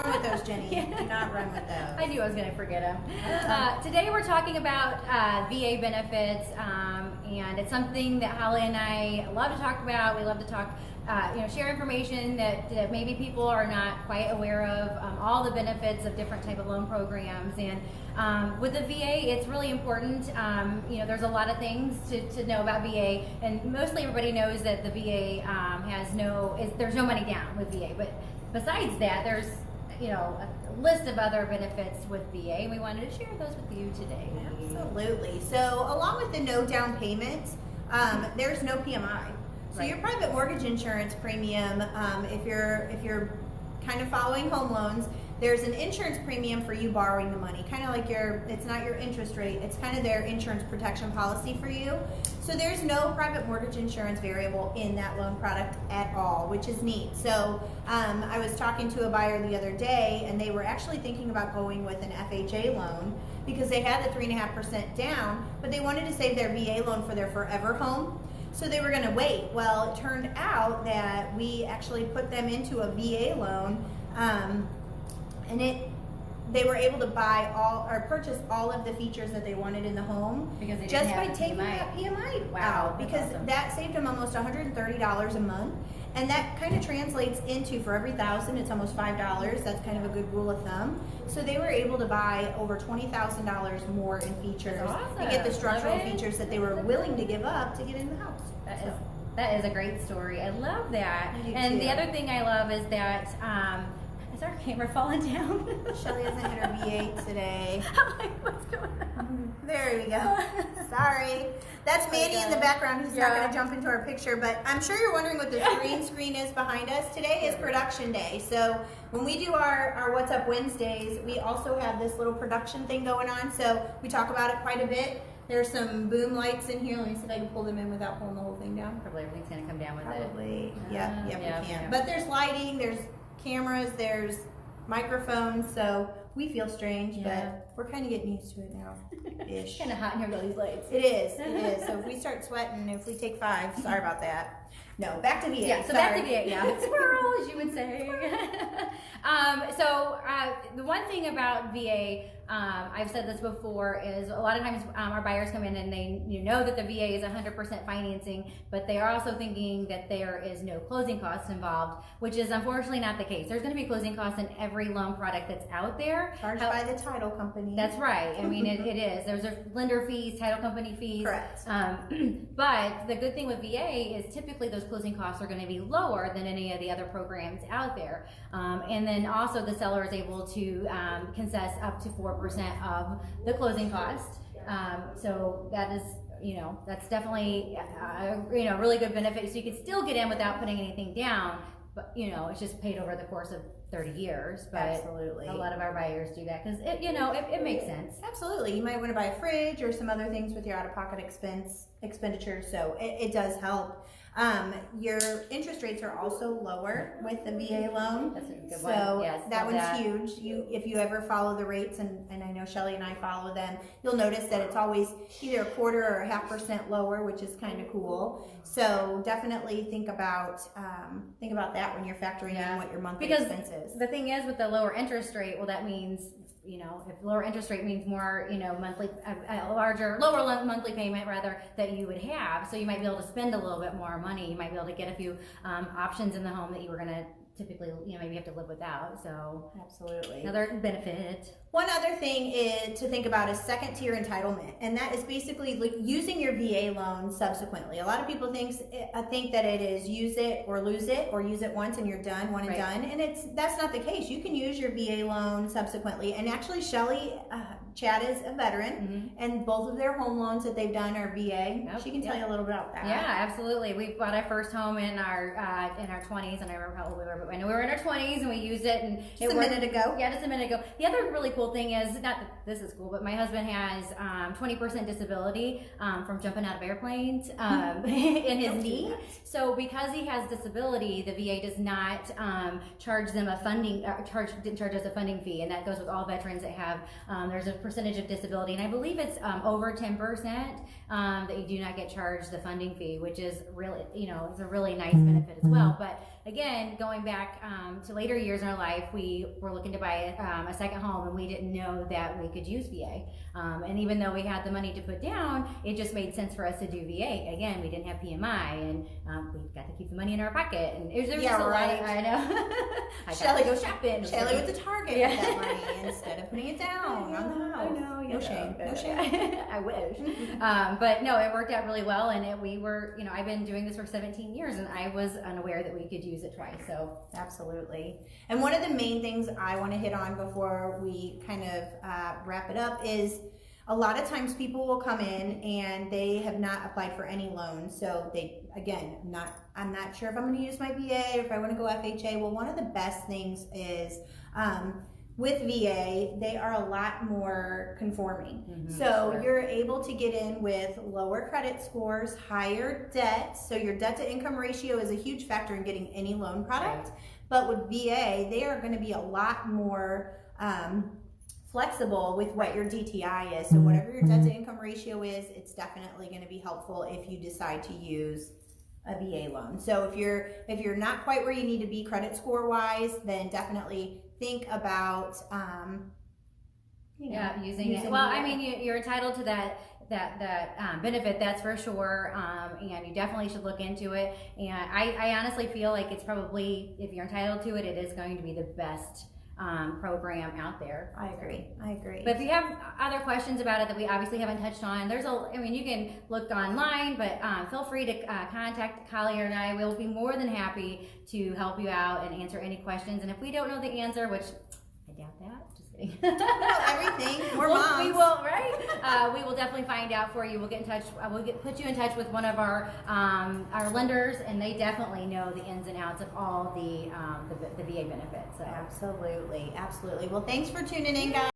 Run with those, Jenny. Do not run with those. I knew I was going to forget them. Today we're talking about VA benefits, and it's something that Holly and I love to talk about. We love to talk, share information that maybe people are not quite aware of, all the benefits of different type of loan programs. And with the VA, it's really important. There's a lot of things to know about VA, and mostly everybody knows that the VA there's no money down with VA, but besides that, there's a list of other benefits with VA, and we wanted to share those with you today. Absolutely. So along with the no down payment, there's no PMI. So Right. your private mortgage insurance premium, if you're kind of following home loans, there's an insurance premium for you borrowing the money. Kind of like it's not your interest rate, it's kind of their insurance protection policy for you. So there's no private mortgage insurance variable in that loan product at all, which is neat. So I was talking to a buyer the other day, and they were actually thinking about going with an FHA loan because they had the 3.5% down, but they wanted to save their VA loan for their forever home. So they were going to wait. Well, it turned out that we actually put them into a VA loan, and they were able to buy purchase all of the features that they wanted in the home Because they just didn't by have taking PMI. that PMI Wow, out, that's because awesome. that saved them almost $130 a month, and that kind of translates into, for every 1,000, it's almost $5. That's kind of a good rule of thumb. So they were able to buy over $20,000 more in features to get the Awesome. structural Love it. features that they were willing to give up to get in the house. That is a great story. I love that. I do And too. the other thing I love is that is our camera falling down? Shelly hasn't hit her V8 today. I'm like, what's going on? There we go. Sorry. That's Mandy in the background. He's not Yeah. going to jump into our picture, but I'm sure you're wondering what this green screen is behind us. Today is production day. So when we do our What's Up Wednesdays, we also have this little production thing going on. So we talk about it quite a bit. There's some boom lights in here. Let me see if I can pull them in without pulling the whole thing down. Probably everything's gonna come down with Probably. it. Yeah, Yeah, we can. yeah. But there's lighting, there's cameras, there's microphones. So we feel strange, Yeah. but we're kind of getting used to it now. It's Ish. kind of hot in here with all these lights. It is. It is. So if we start sweating, if we take 5, sorry about that. No, back to VA. Yeah, so sorry. back to VA, yeah. Squirrel, as you would say. The one thing about VA, I've said this before, is a lot of times our buyers come in and they know that the VA is 100% financing, but they are also thinking that there is no closing costs involved, which is unfortunately not the case. There's going to be closing costs in every loan product that's out there. Charged by the title company. That's right. I mean, it is. There's lender fees, title company fees. Correct. But the good thing with VA is typically those closing costs are going to be lower than any of the other programs out there. And then also the seller is able to concess up to 4% of the closing cost. So that is, that's definitely a really good benefit. So you can still get in without putting anything down, but it's just paid over the course of 30 years. But Absolutely. a lot of our buyers do that because it makes sense. Absolutely. You might want to buy a fridge or some other things with your out-of-pocket expenditures. So it does help. Your interest rates are also lower with the VA loan. That's a good So one. Yes, that love one's that. huge. If you ever follow the rates, and I know Shelly and I follow them, you'll notice that it's always either a quarter or a 0.5% lower, which is kind of cool. So definitely think about that when you're factoring in what your monthly expense is. The thing is with the lower interest rate, well, that means if lower interest rate means more, monthly, lower monthly payment rather that you would have. So you might be able to spend a little bit more money. You might be able to get a few options in the home that you were going to typically, maybe have to live without. So Absolutely. another benefit. One other thing to think about is second tier entitlement, and that is basically like using your VA loan subsequently. A lot of people think that it is use it or lose it, or use it once and you're done, one and Right. done, and that's not the case. You can use your VA loan subsequently, and actually Shelly, Chad is a veteran, and both of their home loans that they've done are VA. Yep, She can tell you a little bit about that. Yeah, absolutely. We bought our first home in our 20s, and I remember how old we were, but I know we were in our 20s and we used it, and Just a minute ago. Yeah, just a minute ago. The other really cool thing is, not that this is cool, but my husband has 20% disability from jumping out of airplanes in his knee. So because he has disability, the VA does not charge them a funding didn't charge us a funding fee, and that goes with all veterans that have. There's a percentage of disability, and I believe it's over 10% that you do not get charged the funding fee, which is really, it's a really nice benefit as well. But again, going back to later years in our life, we were looking to buy a second home, and we didn't know that we could use VA. And even though we had the money to put down, it just made sense for us to do VA. Again, we didn't have PMI, and we got to keep the money in our pocket. And there was just a lot. I know. I got to go shopping. Shelly with the Target with that money instead of putting it down on the house. I know. No shame. No shame. I wish. But no, it worked out really well, and we were, I've been doing this for 17 years, and I was unaware that we could use it twice. So absolutely. And one of the main things I want to hit on before we kind of wrap it up is a lot of times people will come in and they have not applied for any loans. So they, again, I'm not sure if I'm going to use my VA or if I want to go FHA. Well, one of the best things is with VA, they are a lot more conforming. So you're able to get in with lower credit scores, higher debt. So your debt to income ratio is a huge factor in getting any loan product. Right. But with VA, they are going to be a lot more flexible with what your DTI is. So whatever your debt to income ratio is, it's definitely going to be helpful if you decide to use a VA loan. So if you're not quite where you need to be credit score wise, then definitely think about using it. Well, VA. I mean, you're entitled to that benefit, that's for sure, and you definitely should look into it. And I honestly feel like it's probably, if you're entitled to it, it is going to be the best program out there. I agree. But if you have other questions about it that we obviously haven't touched on, you can look online, but feel free to contact Collier and I. We'll be more than happy to help you out and answer any questions. And if we don't know the answer, which I doubt that, just kidding. Everything. We're moms. We will, right? We will definitely find out for you. We'll get in touch. Put you in touch with one of our lenders, and they definitely know the ins and outs of all the VA benefits. So. Absolutely. Well, thanks for tuning in, guys.